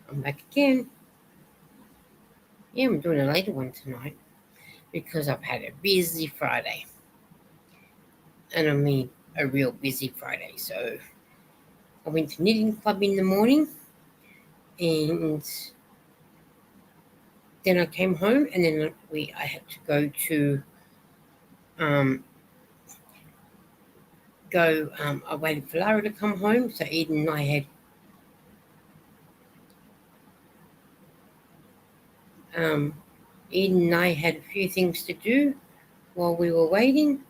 I'm back again. Yeah, I'm doing a later one tonight because I've had a busy Friday. And I mean a real busy Friday. So I went to knitting club in the morning and then I came home and then I had to um I waited for Lara to come home, so um Eden and I had a few things to do while we were waiting,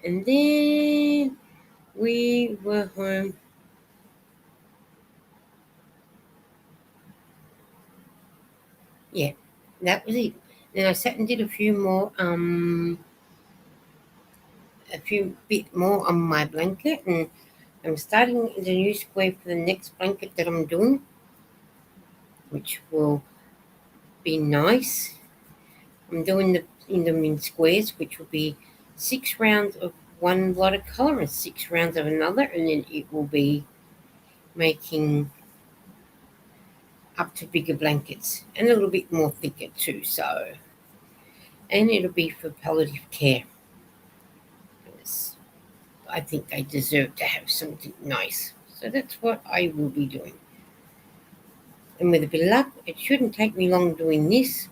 and then we were home. Yeah, that was it. Then I sat and did a few bit more on my blanket, and I'm starting the new square for the next blanket that I'm doing, which will be nice. I'm doing them in squares, which will be 6 rounds of one lot of colour and 6 rounds of another, and then it will be making up to bigger blankets and a little bit more thicker too. So, and it'll be for palliative care. Yes, I think I deserve to have something nice. So that's what I will be doing. And with a bit of luck, it shouldn't take me long doing this,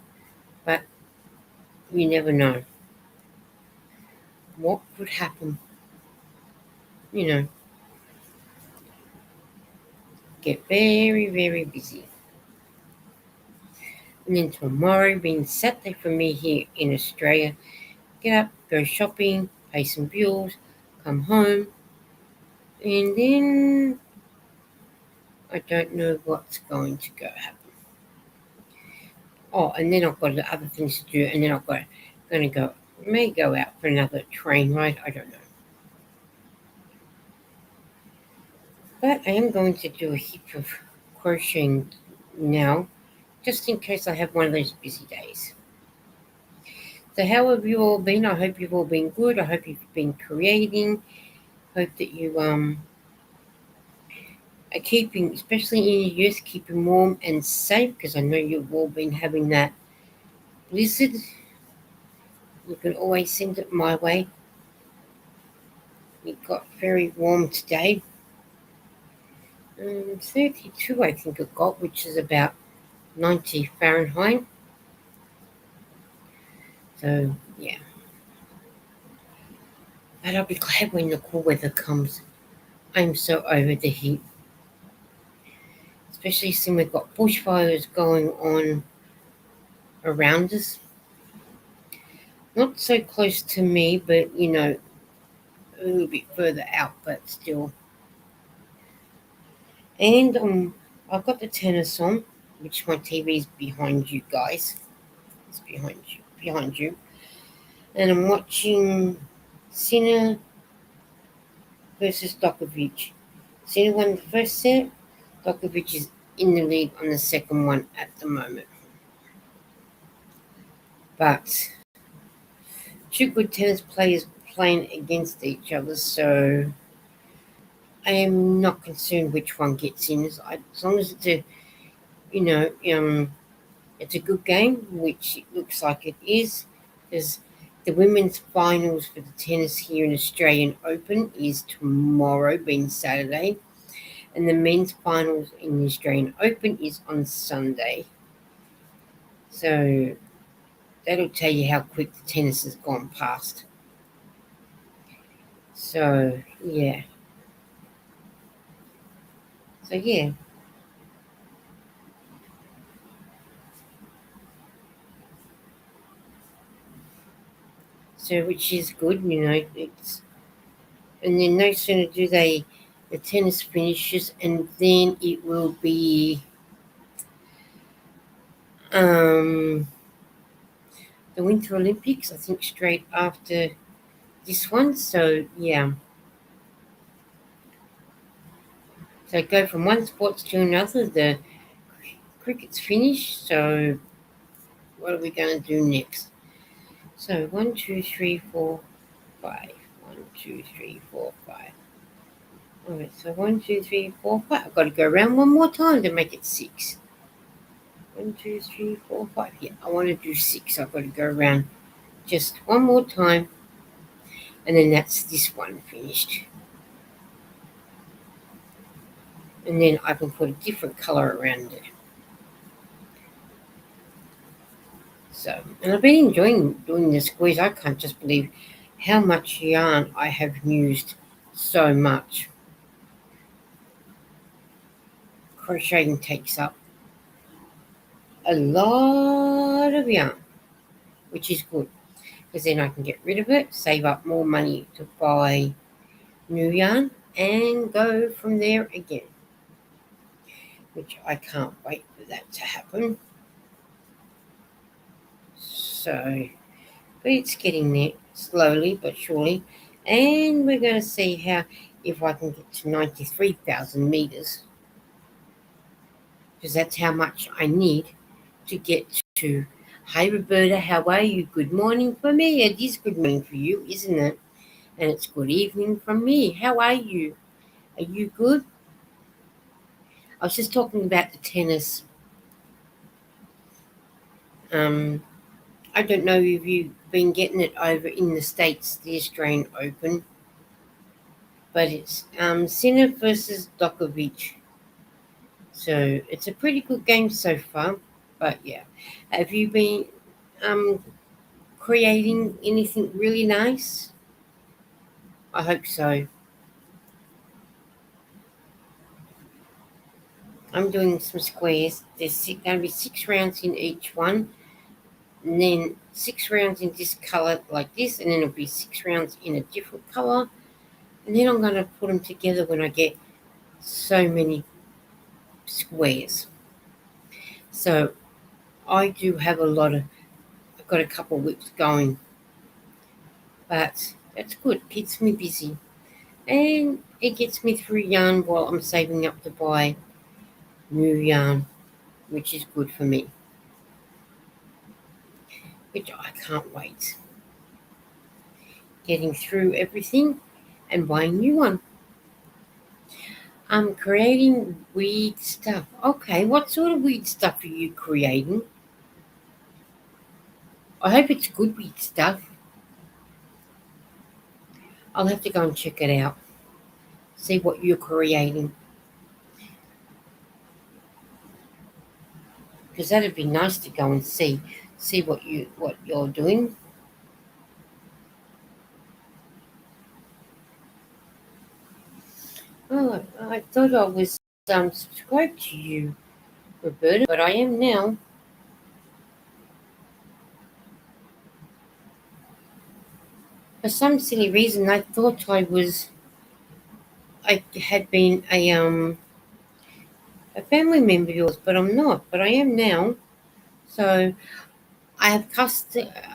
but you never know what could happen. You know, get very, very busy. And then tomorrow, being Saturday for me here in Australia, get up, go shopping, pay some bills, come home, and then I don't know what's going to go happen. Oh, and then I've got other things to do, and then going to go, may go out for another train ride. I don't know. But I am going to do a heap of crocheting now, just in case I have one of those busy days. So how have you all been? I hope you've all been good. I hope you've been creating. Hope that you are keeping, especially in the US, keeping warm and safe because I know you've all been having that blizzard. You can always send it my way. It got very warm today. 32 I think it got, which is about 90 Fahrenheit. So yeah, but I'll be glad when the cool weather comes. I'm so over the heat, especially since we've got bushfires going on around us. Not so close to me, but a little bit further out, but still. And I've got the tennis on, which my TV is behind you guys. It's behind you, and I'm watching Sinner versus Djokovic. Sinner won the first set. Djokovic is in the lead on the second one at the moment. But two good tennis players playing against each other, so I am not concerned which one gets in. As long as you know, it's a good game, which it looks like it is. There's the women's finals for the tennis here in Australian Open is tomorrow, being Saturday, and the men's finals in the Australian Open is on Sunday. So that'll tell you how quick the tennis has gone past. So yeah, so yeah, so which is good, it's and then no sooner do the tennis finishes, and then it will be um, the Winter Olympics. I think straight after this one. So yeah, so go from one sports to another. The cricket's finished. So what are we going to do next? So 1, 2, 3, 4, 5. 1, 2, 3, 4, 5. All right. So 1, 2, 3, 4, 5. I've got to go around one more time to make it 6. 1, 2, 3, 4, 5. Yeah, I want to do 6. I've got to go around just one more time, and then that's this one finished. And then I can put a different color around it. So, and I've been enjoying doing the squeeze. I can't just believe how much yarn I have used. So much. Crocheting takes up a lot of yarn, which is good because then I can get rid of it, save up more money to buy new yarn, and go from there again, which I can't wait for that to happen. So, but it's getting there slowly but surely, and we're going to see how if I can get to 93,000 meters, because that's how much I need to get to. Hi Roberta, how are you? Good morning for me. It is good morning for you, isn't it? And it's good evening from me. How are you? Are you good? I was just talking about the tennis. Um, I don't know if you've been getting it over in the States, the Australian Open, but it's Sinner versus Djokovic. So it's a pretty good game so far. But yeah, have you been um, creating anything really nice? I hope so. I'm doing some squares. There's going to be 6 rounds in each one, and then 6 rounds in this color like this, and then it'll be 6 rounds in a different color, and then I'm going to put them together when I get so many squares. So I do have a lot of. I've got a couple of whips going, but that's good. Keeps me busy, and it gets me through yarn while I'm saving up to buy new yarn, which is good for me. Which I can't wait. Getting through everything and buying new one. I'm creating weird stuff. Okay, what sort of weird stuff are you creating? I hope it's good weird stuff. I'll have to go and check it out. See what you're creating. Because that'd be nice to go and see what you're doing. Oh, I thought I was subscribed to you, Roberta, but I am now. For some silly reason, I thought I had been a family member of yours, but I'm not. But I am now. So I have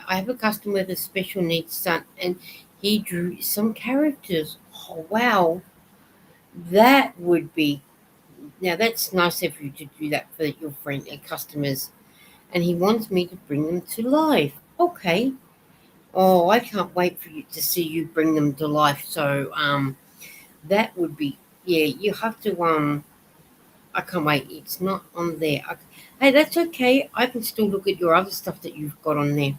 I have a customer with a special needs son, and he drew some characters. Oh wow, that would be now. That's nice of you to do that for your friend and customers, and he wants me to bring them to life. Okay. Oh, I can't wait for you to see you bring them to life. So that would be yeah. You have to I can't wait. It's not on there. Hey, that's okay. I can still look at your other stuff that you've got on there.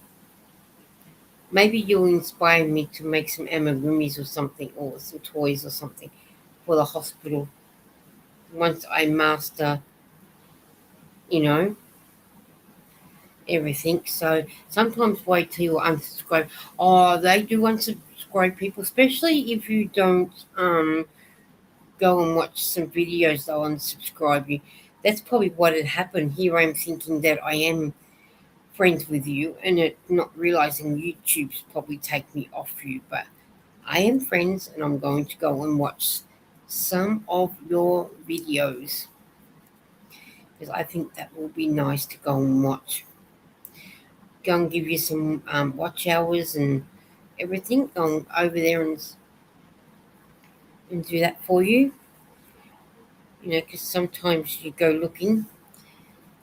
Maybe you'll inspire me to make some amigurumis or something, or some toys or something for the hospital once I master, you know, everything. So sometimes wait till you unsubscribe. Oh, they do unsubscribe people, especially if you don't go and watch some videos. They'll unsubscribe you. That's probably what had happened. Here I'm thinking that I am friends with you and it not realizing YouTube's probably take me off you, but I am friends and I'm going to go and watch some of your videos because I think that will be nice to go and watch. Go and give you some watch hours and everything. Go over there and do that for you. You know, because sometimes you go looking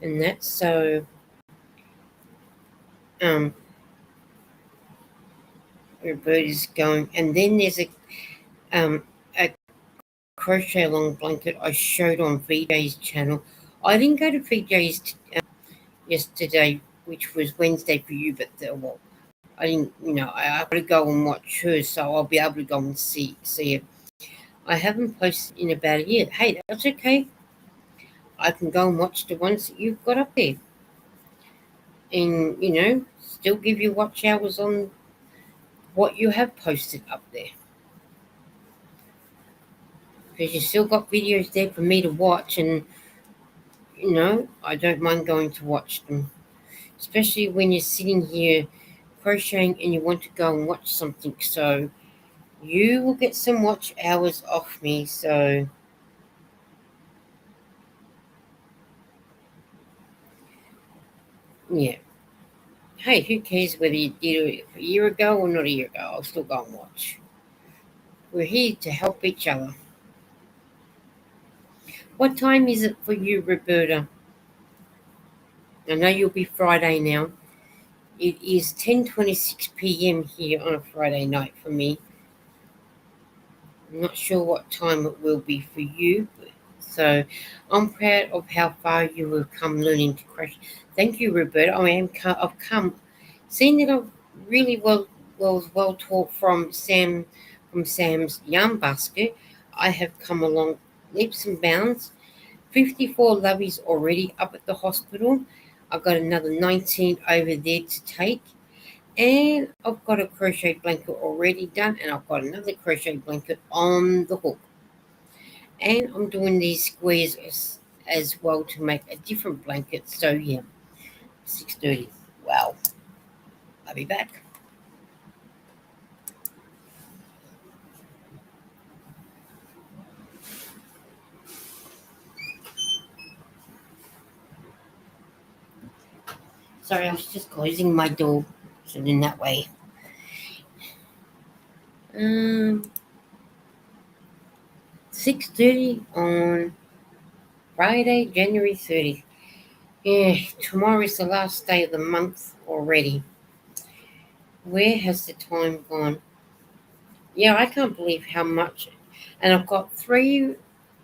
and that. So um, your bird is going, and then there's a crochet along blanket I showed on VJ's channel. I didn't go to VJ's yesterday, which was Wednesday for you, but well, I didn't, I've got to go and watch her, so I'll be able to go and see it. I haven't posted in about a year. Hey, that's okay. I can go and watch the ones that you've got up there, and still give you watch hours on what you have posted up there, because you still got videos there for me to watch, and I don't mind going to watch them, especially when you're sitting here crocheting and you want to go and watch something. So you will get some watch hours off me. So yeah. Hey, who cares whether you did it a year ago or not a year ago? I'll still go and watch. We're here to help each other. What time is it for you, Roberta? I know you'll be Friday now. It is 10:26 p.m. here on a Friday night for me. I'm not sure what time it will be for you. So I'm proud of how far you have come learning to crochet. Thank you, Roberta. I've come, seeing that I've really well taught from Sam's yarn basket. I have come along leaps and bounds. 54 lovies already up at the hospital. I've got another 19 over there to take. And I've got a crochet blanket already done, and I've got another crochet blanket on the hook. And I'm doing these squares as well to make a different blanket. So yeah, 6:30. Wow, I'll be back. Sorry, I was just closing my door. So in that way. Um, 6:30 on Friday, January 30th. Yeah, tomorrow is the last day of the month already. Where has the time gone? Yeah, I can't believe how much. And I've got 3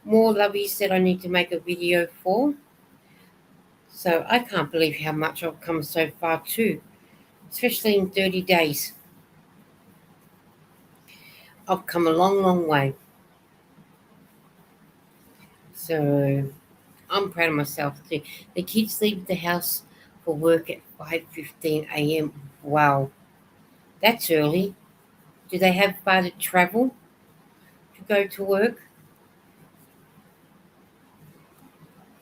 more lovies that I need to make a video for. So I can't believe how much I've come so far too, especially in 30 days. I've come a long, long way. So I'm proud of myself too. The kids leave the house for work at 5:15 a.m. Wow, that's early. Do they have far to travel to go to work?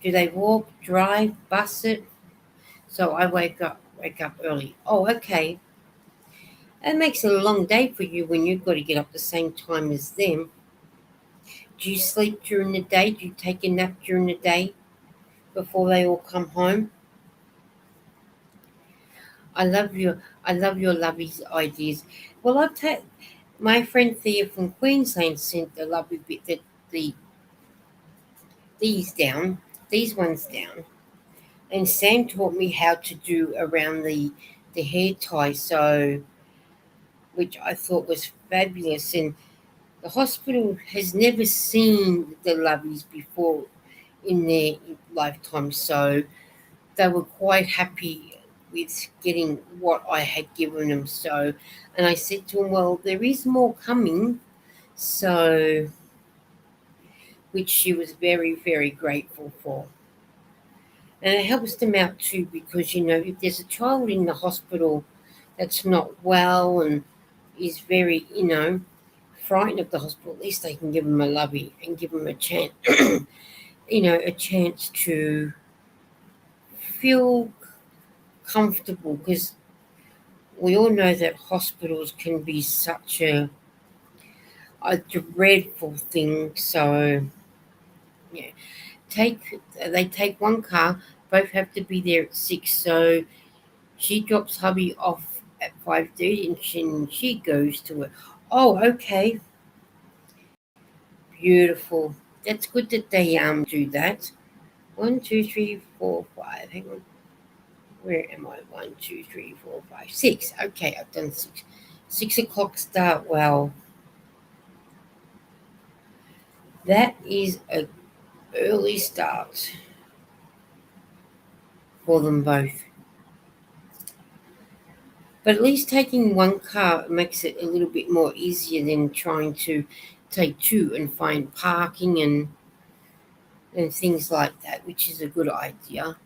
Do they walk, drive, bus it? So I wake up early. Oh, okay. That makes it a long day for you when you've got to get up the same time as them. Do you sleep during the day? Do you take a nap during the day before they all come home? I love your lovely ideas. Well, my friend Thea from Queensland sent the lovely bit that these down, these ones down, and Sam taught me how to do around the hair tie. So, which I thought was fabulous, and the hospital has never seen the lovelies before in their lifetime, so they were quite happy with getting what I had given them. So, and I said to them, "Well, there is more coming," so which she was very, very grateful for. And it helps them out too because if there's a child in the hospital that's not well and is very, frightened of the hospital, at least they can give them a lovey and give them a chance, a chance to feel comfortable, because we all know that hospitals can be such a dreadful thing. So yeah, they take one car, both have to be there at 6. So she drops hubby off at 5:30, and she goes to it. Oh, okay, beautiful. That's good that they do that. 1, 2, 3, 4, 5. Hang on. Where am I? 1, 2, 3, 4, 5, 6. Okay, I've done 6. 6 o'clock start. Well, that is a early start. for them both. But at least taking one car makes it a little bit more easier than trying to take two and find parking and things like that, which is a good idea.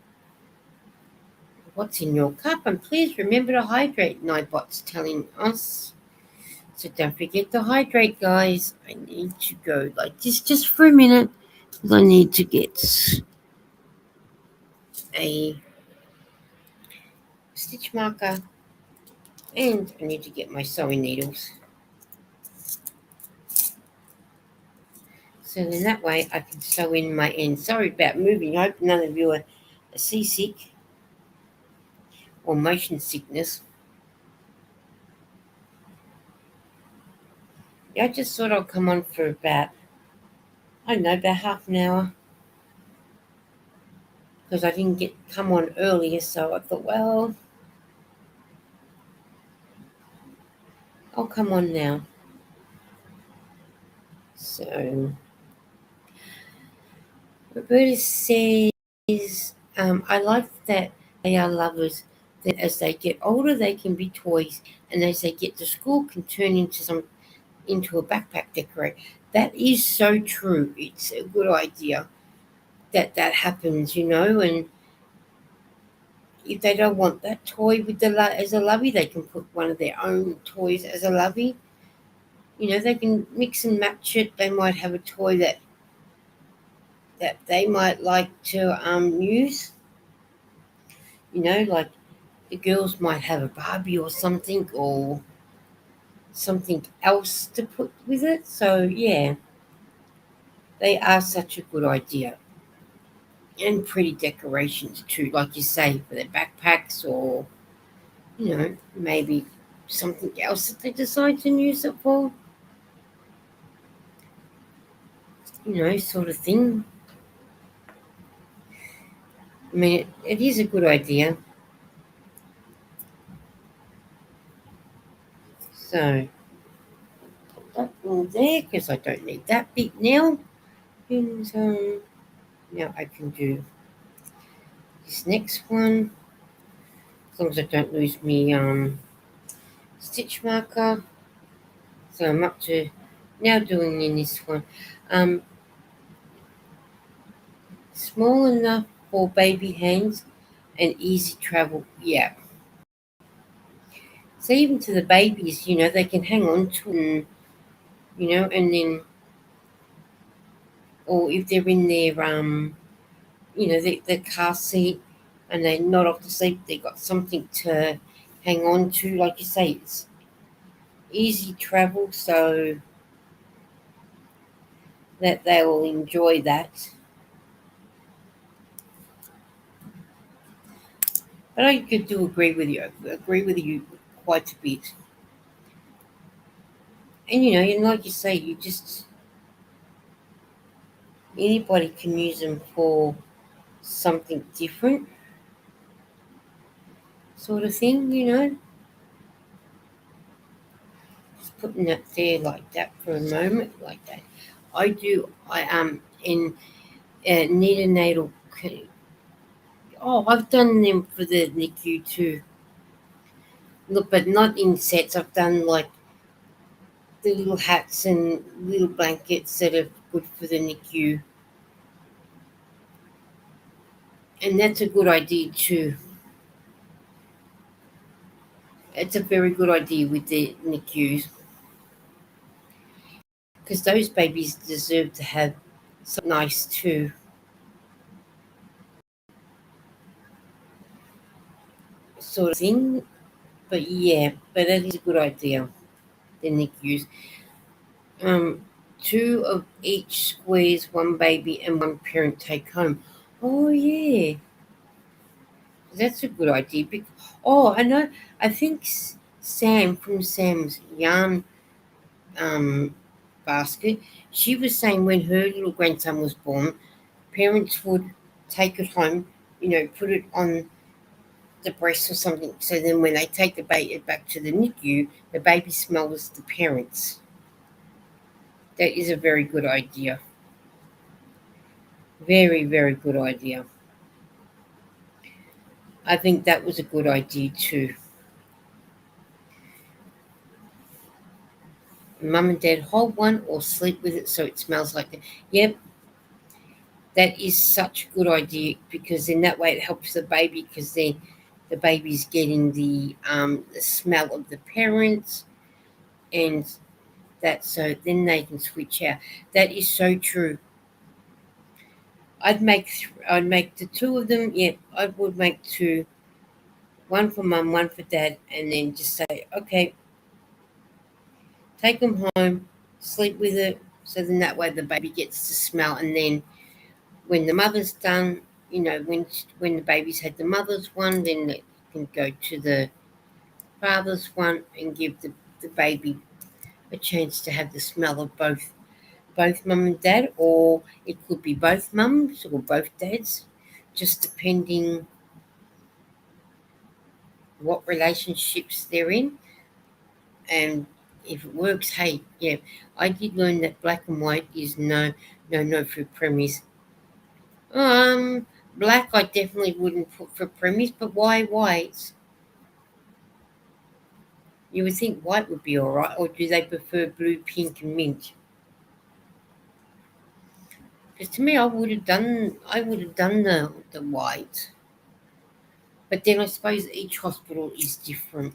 What's in your cup? And please remember to hydrate, Nightbot's telling us. So don't forget to hydrate, guys. I need to go like this just for a minute. I need to get a stitch marker and I need to get my sewing needles. So then that way I can sew in my end. Sorry about moving. I hope none of you are seasick or motion sickness. Yeah, I just thought I'd come on for about, I don't know, about half an hour. Because I didn't come on earlier, so I thought, well, I'll come on now. So Roberta says, I like that they are lovers. That as they get older, they can be toys, and as they get to school, can turn into a backpack decorator. That is so true. It's a good idea that happens, and if they don't want that toy with as a lovey, they can put one of their own toys as a lovey. They can mix and match it. They might have a toy that they might like to use. Like the girls might have a Barbie or something else to put with it. So yeah, they are such a good idea. And pretty decorations too, like you say, for their backpacks or, maybe something else that they decide to use it for, sort of thing. I mean, it is a good idea. So, put that in there because I don't need that bit now. And now I can do this next one. As long as I don't lose me stitch marker. So I'm up to now doing in this one. Um, Small enough for baby hands and easy travel. Yeah. So even to the babies, they can hang on to it, and then, or if they're in their the car seat and they're not off to sleep, they got something to hang on to. Like you say, it's easy travel, so that they will enjoy that. But I could do agree with you. I agree with you quite a bit. And and like you say, you just anybody can use them for something different, sort of thing. Just putting that there like that for a moment, like that. I do. I in neonatal. Oh, I've done them for the NICU too. Look, but not in sets. I've done like the little hats and little blankets that are good for the NICU, and that's a good idea too. It's a very good idea with the NICUs because those babies deserve to have something nice too, sort of thing. But yeah, but that is a good idea. The NICUs, um, two of each squares, one baby and one parent take home. Oh yeah, that's a good idea. Oh, I know. I think Sam from Sam's yarn um, basket. She was saying when her little grandson was born, parents would take it home, put it on the breast or something. So then when they take the baby back to the NICU, the baby smells the parents. That is a very good idea. Very, very good idea. I think that was a good idea too. Mum and dad hold one or sleep with it so it smells like it. Yep, that is such a good idea because in that way it helps the baby because then the baby's getting the smell of the parents and that so then they can switch out. That is so true. I'd make the two of them. Yeah, I would make two, one for mum, one for dad, and then just say, okay, take them home, sleep with it, so then that way the baby gets to smell, and then when the mother's done, when the baby's had the mother's one, then they can go to the father's one and give the baby a chance to have the smell of both mum and dad, or it could be both mums or both dads, just depending what relationships they're in. And if it works, hey, yeah, I did learn that black and white is no for premies. Um, Black I definitely wouldn't put for premies, but why white? You would think white would be all right, or do they prefer blue, pink, and mint? Because to me, I would have done the white. But then I suppose each hospital is different.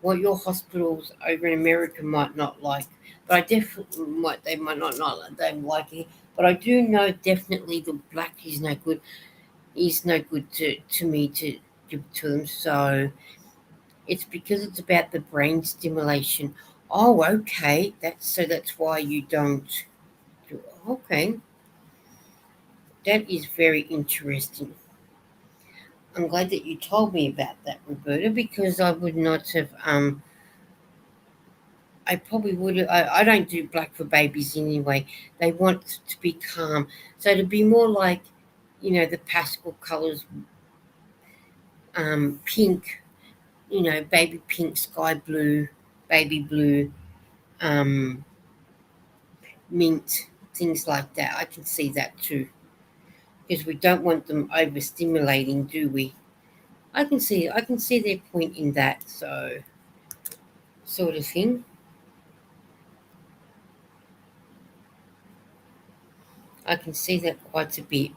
What your hospitals over in America might not like, but I definitely might not they like it. But I do know definitely the black is no good. Is no good to me to give to them. So it's because it's about the brain stimulation. Oh, okay. That's why you don't. Okay, that is very interesting. I'm glad that you told me about that, Roberta, because I would not have. I probably would. I don't do black for babies anyway. They want to be calm, so to be more like, the pastel colors, pink. Baby pink, sky blue, baby blue, um, mint, things like that. I can see that too, because we don't want them overstimulating, do we? I can see their point in that. So sort of thing. I can see that quite a bit.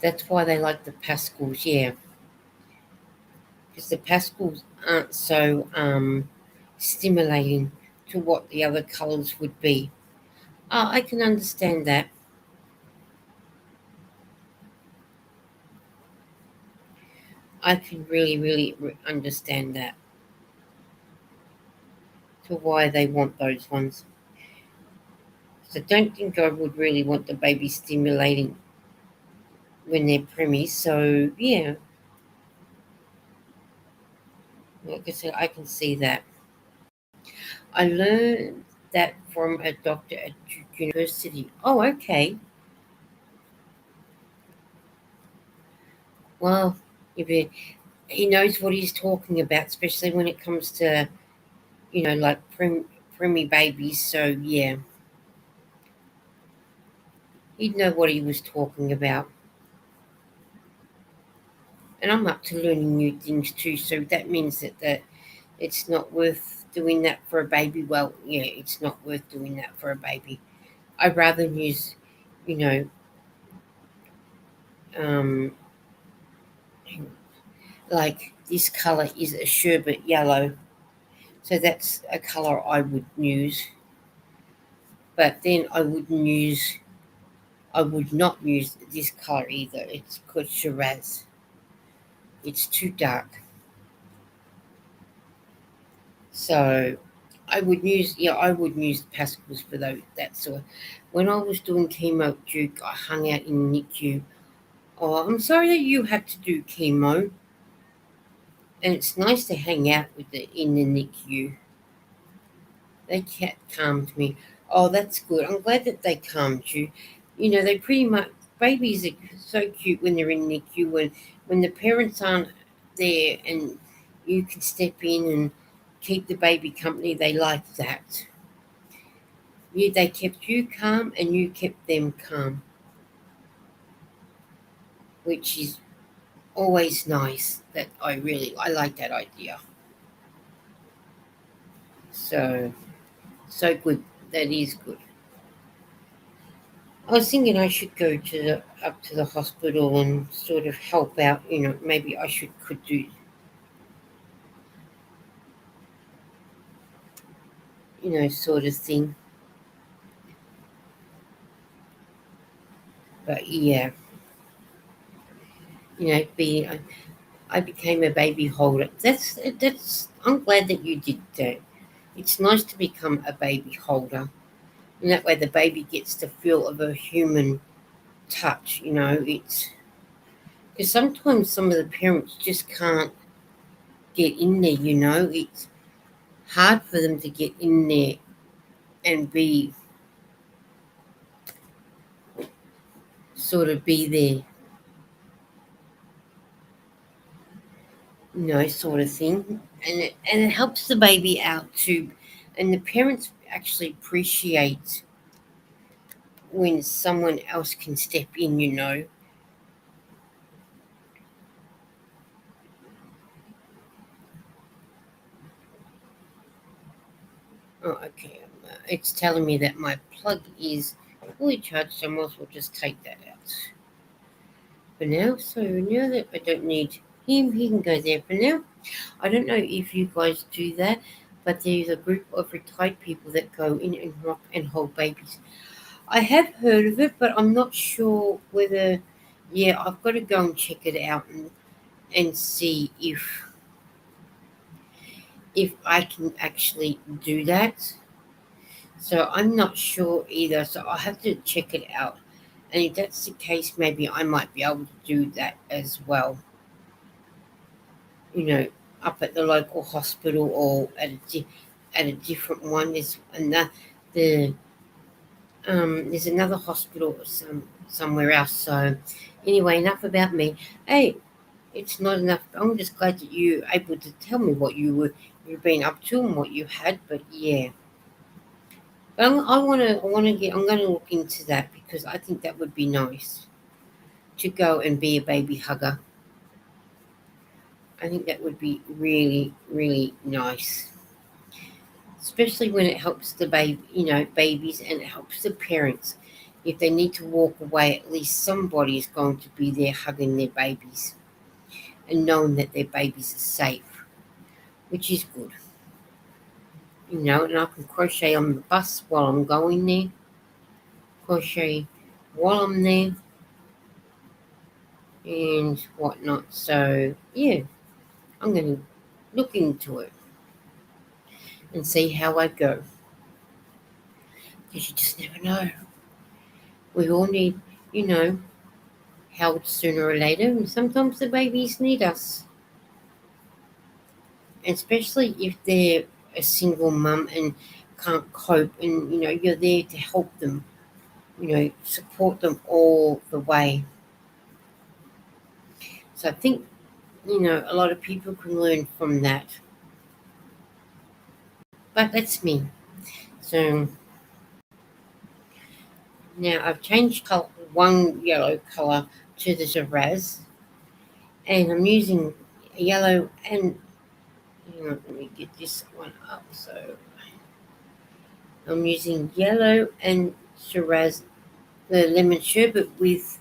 That's why they like the pastels, yeah, because the pastels aren't so stimulating to what the other colours would be. Oh, I can understand that. I can really understand that to why they want those ones. So don't think I would really want the baby stimulating when they're preemie. So yeah, like I said, I can see that. I learned that from a doctor at Duke University. Oh, okay. Well, if he knows what he's talking about, especially when it comes to like preemie babies. So yeah, he'd know what he was talking about. And I'm up to learning new things too. So that means that it's not worth doing that for a baby. Well, yeah, it's not worth doing that for a baby. I'd rather use, you know, um, like this color is a sherbet yellow. So that's a color I would use. But then I would not use this color either. It's called Shiraz. It's too dark. So I would use pastels for that sort. When I was doing chemo at Duke, I hung out in NICU. Oh, I'm sorry that you had to do chemo, and it's nice to hang out with in the NICU. They calmed me. Oh, that's good. I'm glad that they calmed you. They pretty much babies are so cute when they're in NICU when the parents aren't there and you can step in and keep the baby company. They like that. They kept you calm and you kept them calm. which is always nice. That I like that idea. So so good. That is good. I was thinking I should go to the up to the hospital and sort of help out. Maybe I should could do sort of thing. But yeah, be I became a baby holder. That's. I'm glad that you did that. It's nice to become a baby holder, and that way the baby gets the feel of a human touch. It's because sometimes some of the parents just can't get in there. It's hard for them to get in there and be there, sort of thing, and it helps the baby out too, and the parents actually appreciate when someone else can step in. Oh, okay. It's telling me that my plug is fully charged, so I might as well just take that out for now. So now that I don't need him, he can go there for now. I don't know if you guys do that, but there's a group of retired people that go in and rock and hold babies. I have heard of it, but I'm not sure whether. Yeah, I've got to go and check it out and see if I can actually do that. So I'm not sure either. So I'll have to check it out. And if that's the case, maybe I might be able to do that as well. You know, up at the local hospital or at a different one. The there's another hospital somewhere else. So anyway, enough about me. Hey, it's not enough. I'm just glad that you able to tell me what you've been up to and what you had. But yeah. But I'm gonna look into that because I think that would be nice to go and be a baby hugger. I think that would be really, really nice, especially when it helps the babies, and it helps the parents. If they need to walk away, at least somebody is going to be there hugging their babies and knowing that their babies are safe, which is good. And I can crochet on the bus while I'm going there, crochet while I'm there, and whatnot. So yeah, I'm going to look into it and see how I go, because you just never know. We all need, you know, help sooner or later, and sometimes the babies need us, especially if they're a single mum and can't cope, and you're there to help them, support them all the way. So I think a lot of people can learn from that, but that's me. So now I've changed one yellow color to the Shiraz, and I'm using yellow and let me get this one up. So I'm using yellow and Shiraz, the lemon sherbet with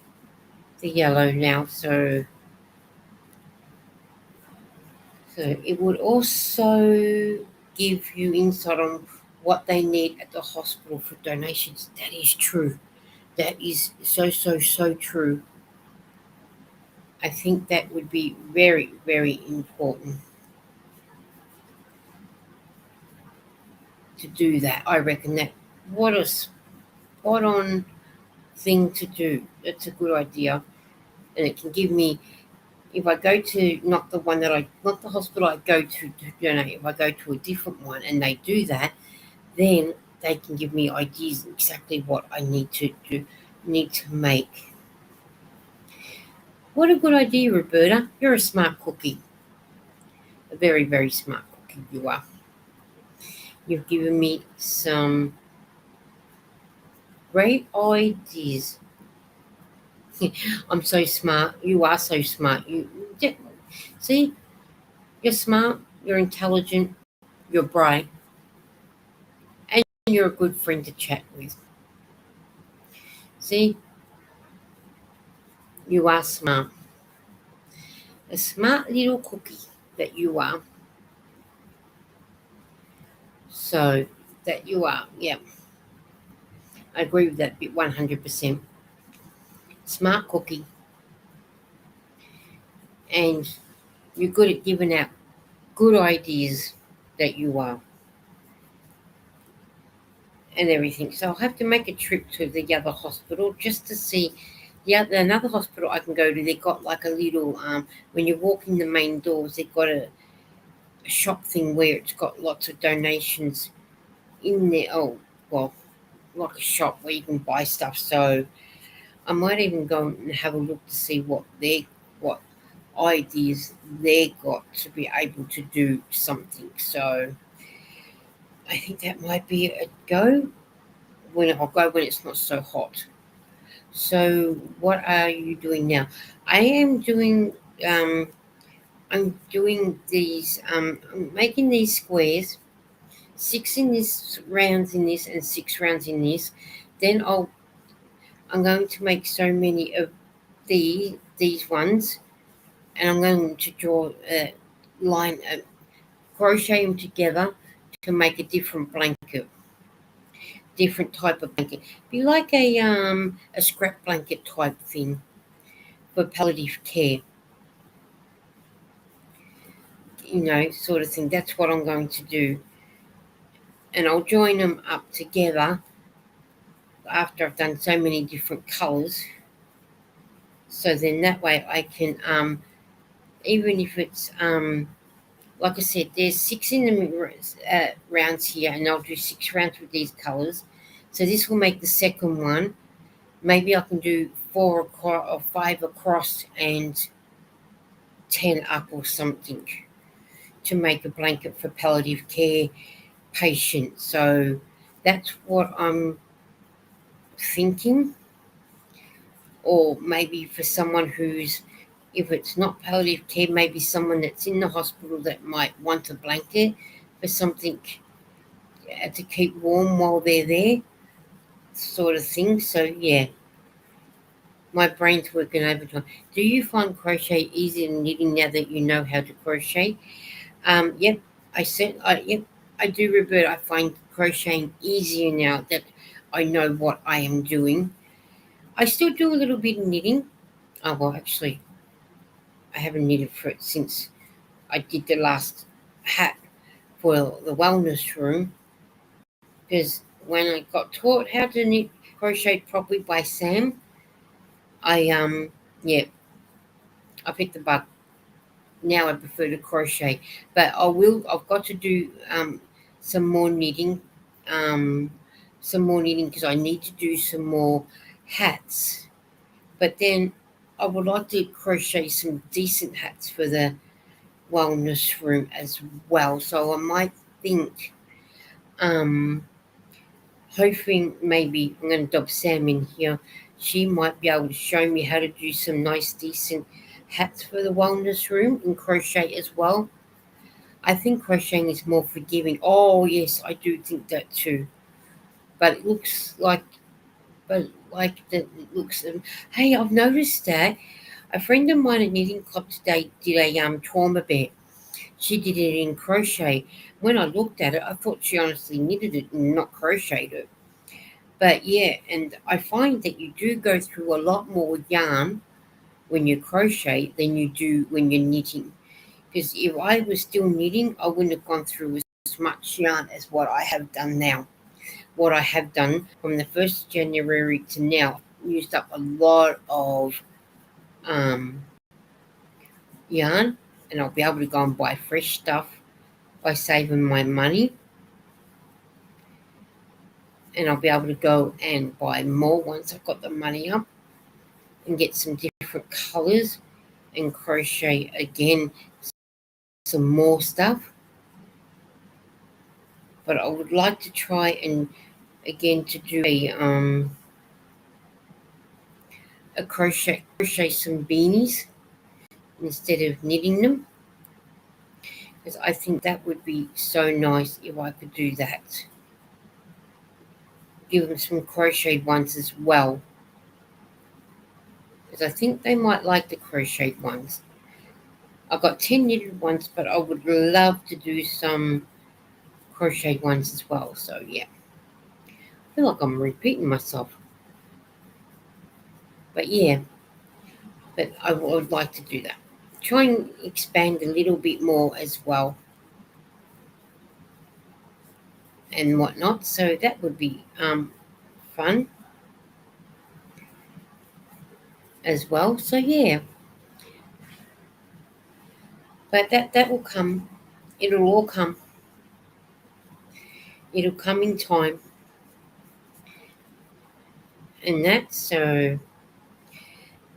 the yellow now. So it would also give you insight on what they need at the hospital for donations. That is true. That is so, so, so true. I think that would be very, very important to do that. I reckon that what a spot on thing to do. That's a good idea. And it can give me, if I go to not the hospital I go to donate, if I go to a different one and they do that, then they can give me ideas exactly what I need to make. What a good idea, Roberta. You're a smart cookie. A very, very smart cookie you are. You've given me some great ideas I'm so smart. You are so smart. Yeah, see, you're smart, you're intelligent, you're bright, and you're a good friend to chat with. See, you are smart. A smart little cookie that you are. So, that you are. Yeah, I agree with that bit 100%. Smart cookie, and you're good at giving out good ideas that you are and everything. So I'll have to make a trip to the other hospital just to see another hospital I can go to. They got like a little when you walk in the main doors, they've got a shop thing where it's got lots of donations in there. Oh well, like a shop where you can buy stuff. So I might even go and have a look to see what ideas they got to be able to do something. So I think that might be a go when I'll go when it's not so hot. So what are you doing now? I am doing I'm doing these I'm making these squares, six in this rounds in this and six rounds in this. Then I'm going to make so many of these ones, and I'm going to draw a line, crochet them together to make a different blanket, different type of blanket. Be like a scrap blanket type thing for palliative care, sort of thing. That's what I'm going to do, and I'll join them up together after I've done so many different colours. So then that way I can, even if it's like I said, there's six in the rounds here, and I'll do six rounds with these colours. So this will make the second one. Maybe I can do four across or five across and 10 up or something to make a blanket for palliative care patients. So that's what I'm thinking. Or maybe for someone who's, if it's not palliative care, maybe someone that's in the hospital that might want a blanket for something to keep warm while they're there, sort of thing. So yeah, my brain's working overtime. Do you find crochet easier than knitting now that you know how to crochet? Yep, yep, I do, Robert. I find crocheting easier now that I know what I am doing. I still do a little bit of knitting. Oh well, actually, I haven't knitted for it since I did the last hat for the wellness room, because when I got taught how to knit crochet properly by Sam, I yeah, I picked the bug. Now I prefer to crochet, but I've got to do some more knitting, um, because I need to do some more hats. But then I would like to crochet some decent hats for the wellness room as well. So I might think, um, hoping maybe I'm going to dob Sam in here. She might be able to show me how to do some nice, decent hats for the wellness room in crochet as well. I think crocheting is more forgiving. Oh yes, I do think that too. But it looks like, it looks. Hey, I've noticed that a friend of mine at Knitting Club today did a trauma bear. She did it in crochet. When I looked at it, I thought she honestly knitted it and not crocheted it. But yeah, and I find that you do go through a lot more yarn when you crochet than you do when you're knitting. Because if I was still knitting, I wouldn't have gone through as much yarn as what I have done now. What I have done from the 1st of January to now, used up a lot of um, yarn, and I'll be able to go and buy fresh stuff by saving my money, and I'll be able to go and buy more once I've got the money up and get some different colours and crochet again some more stuff. But I would like to try and again to do a crochet some beanies instead of knitting them, because I think that would be so nice if I could do that. Give them some crocheted ones as well, because I think they might like the crocheted ones. I've got 10 knitted ones, but I would love to do some crocheted ones as well. So yeah, I feel like I'm repeating myself, but yeah, but I would like to do that. Try and expand a little bit more as well and whatnot. So that would be fun as well. So yeah, but that will come. It'll all come. It'll come in time, and that. So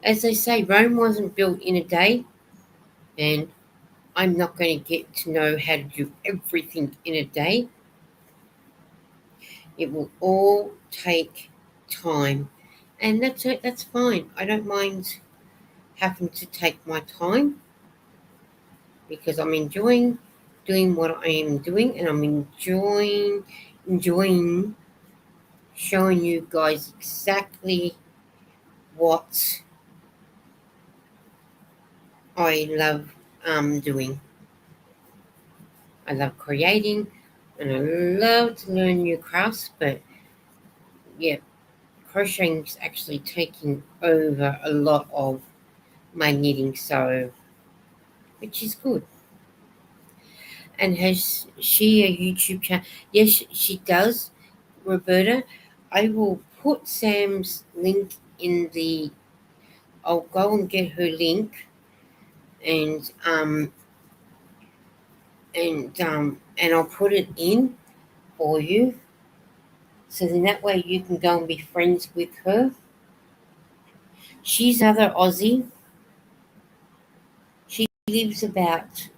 as they say, Rome wasn't built in a day, and I'm not going to get to know how to do everything in a day. It will all take time, and that's it. That's fine. I don't mind having to take my time because I'm enjoying doing what I am doing, and I'm enjoying showing you guys exactly what I love doing. I love creating, and I love to learn new crafts. But yeah, crocheting is actually taking over a lot of my knitting, so which is good. And has she a YouTube channel? Yes, she does, Roberta. I will put Sam's link in the. I'll go and get her link and and I'll put it in for you. So then that way you can go and be friends with her. She's another Aussie. She lives about,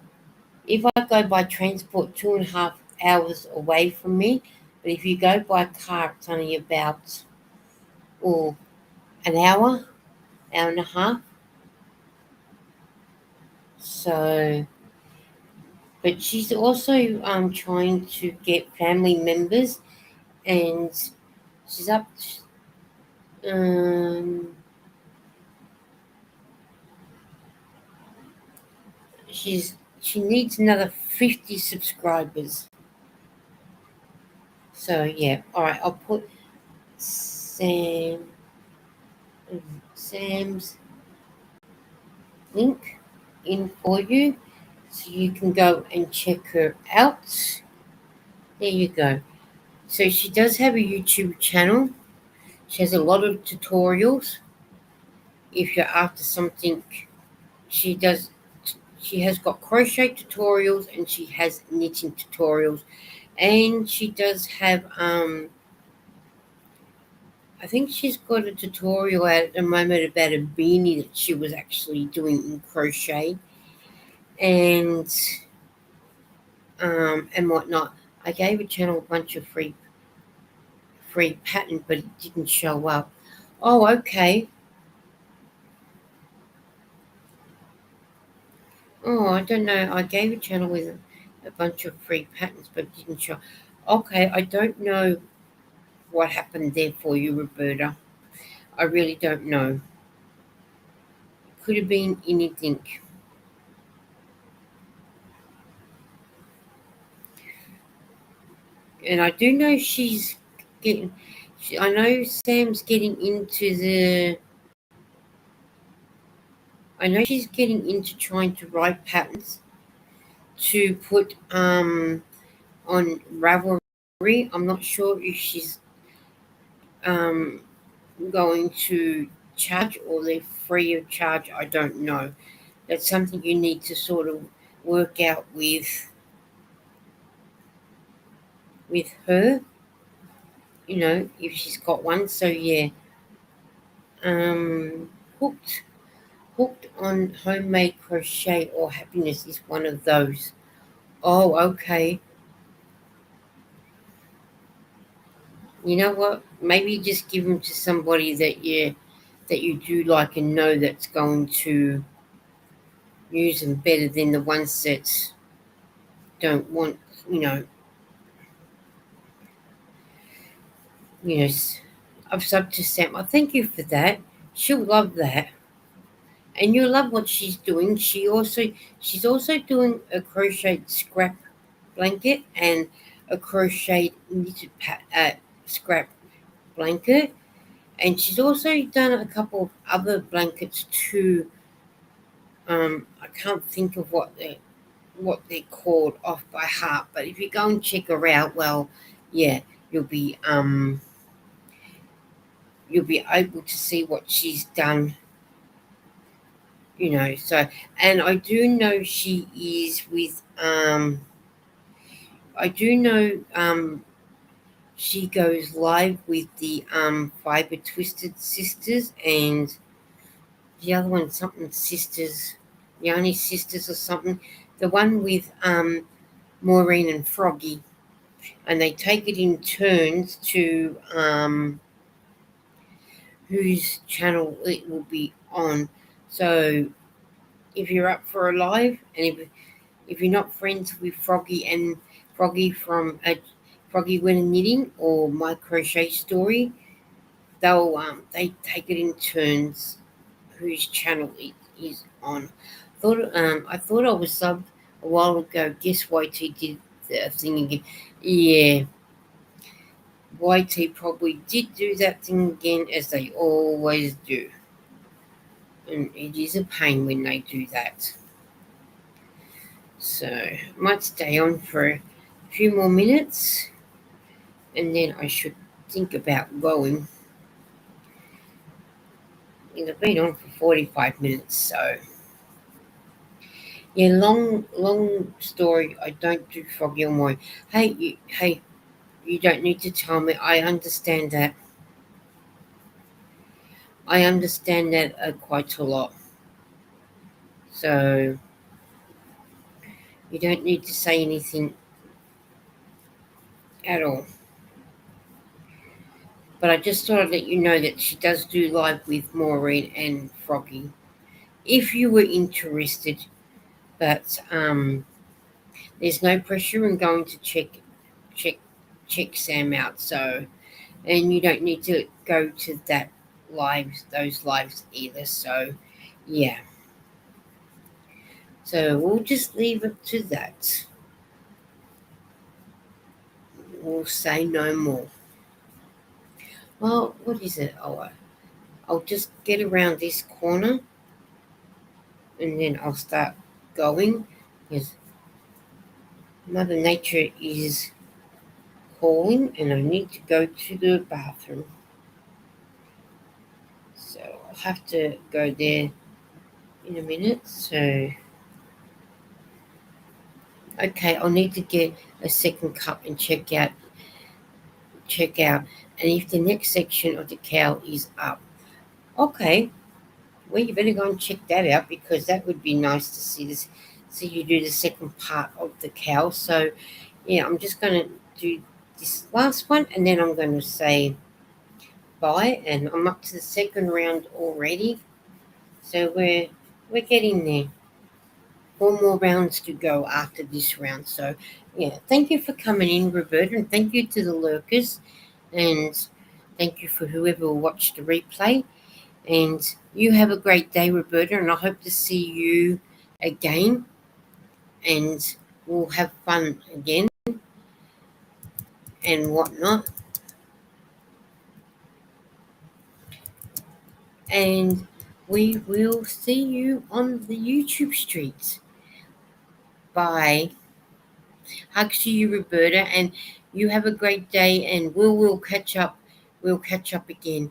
if I go by transport, 2.5 hours away from me. But if you go by car, it's only about an hour and a half. So, but she's also trying to get family members, and she's up. Um, she needs another 50 subscribers. So yeah, all right. I'll put Sam Sam's link in for you, so you can go and check her out. There you go. So she does have a YouTube channel. She has a lot of tutorials. If you're after something, she does. She has got crochet tutorials and she has knitting tutorials, and she does have I think she's got a tutorial out at the moment about a beanie that she was actually doing in crochet and whatnot. I gave her channel a bunch of free pattern, but it didn't show up. Oh, okay. Oh, I don't know. I gave a channel with a bunch of free patterns, but it didn't show. Okay, I don't know what happened there for you, Roberta. I really don't know. Could have been anything. And I do know she's getting. I know Sam's getting into the. I know she's getting into trying to write patterns to put on Ravelry. I'm not sure if she's um going to charge or they're free of charge. I don't know. That's something you need to sort of work out with her. If she's got one. So yeah, um, hooked hooked on homemade crochet or happiness is one of those. Oh, okay. You know what? Maybe just give them to somebody that that you do like and know that's going to use them better than the ones that don't want, you know, you know. I've subbed to Sam. I thank you for that. She'll love that, and you'll love what she's doing. She's also doing a crocheted scrap blanket and a crocheted knitted scrap blanket, and she's also done a couple of other blankets too. I can't think of what they're called off by heart, but if you go and check her out, well, yeah, you'll be um you'll be able to see what she's done, you know. So, and I do know she is with I do know she goes live with the Fiber Twisted Sisters and the other one something sisters, the only sisters or something. The one with Maureen and Froggy, and they take it in turns to whose channel it will be on. So if you're up for a live, and if you're not friends with Froggy and Froggy from Froggy Winter Knitting or My Crochet Story, they take it in turns whose channel it is on. I thought I was subbed a while ago. Guess YT did the thing again. Yeah, YT probably did do that thing again, as they always do. And it is a pain when they do that. So I might stay on for a few more minutes and then I should think about going. I've been on for 45 minutes, so yeah, long story. I don't do Froggy or Moi. Hey, you don't need to tell me. I understand that. I understand that quite a lot. So you don't need to say anything at all. But I just thought I'd let you know that she does do live with Maureen and Froggy, if you were interested. But there's no pressure in going to check check Sam out. So, and you don't need to go to those lives either. So, yeah. So we'll just leave it to that. We'll say no more. Well, what is it? I'll just get around this corner and then I'll start going because Mother Nature is calling and I need to go to the bathroom. So I'll have to go there in a minute. So, okay, I'll need to get a second cup and check out. And if the next section of the cow is up, okay, well, you better go and check that out because that would be nice to see this. See you do the second part of the cow. So, yeah, I'm just going to do this last one and then I'm going to say bye. And I'm up to the second round already. So we're getting there. 4 more rounds to go after this round. So, yeah, thank you for coming in, Roberta, and thank you to the lurkers, and thank you for whoever watched the replay. And you have a great day, Roberta, and I hope to see you again, and we'll have fun again and whatnot. And we will see you on the YouTube streets. Bye. Hugs to you, Roberta, and you have a great day, and we'll catch up. We'll catch up again.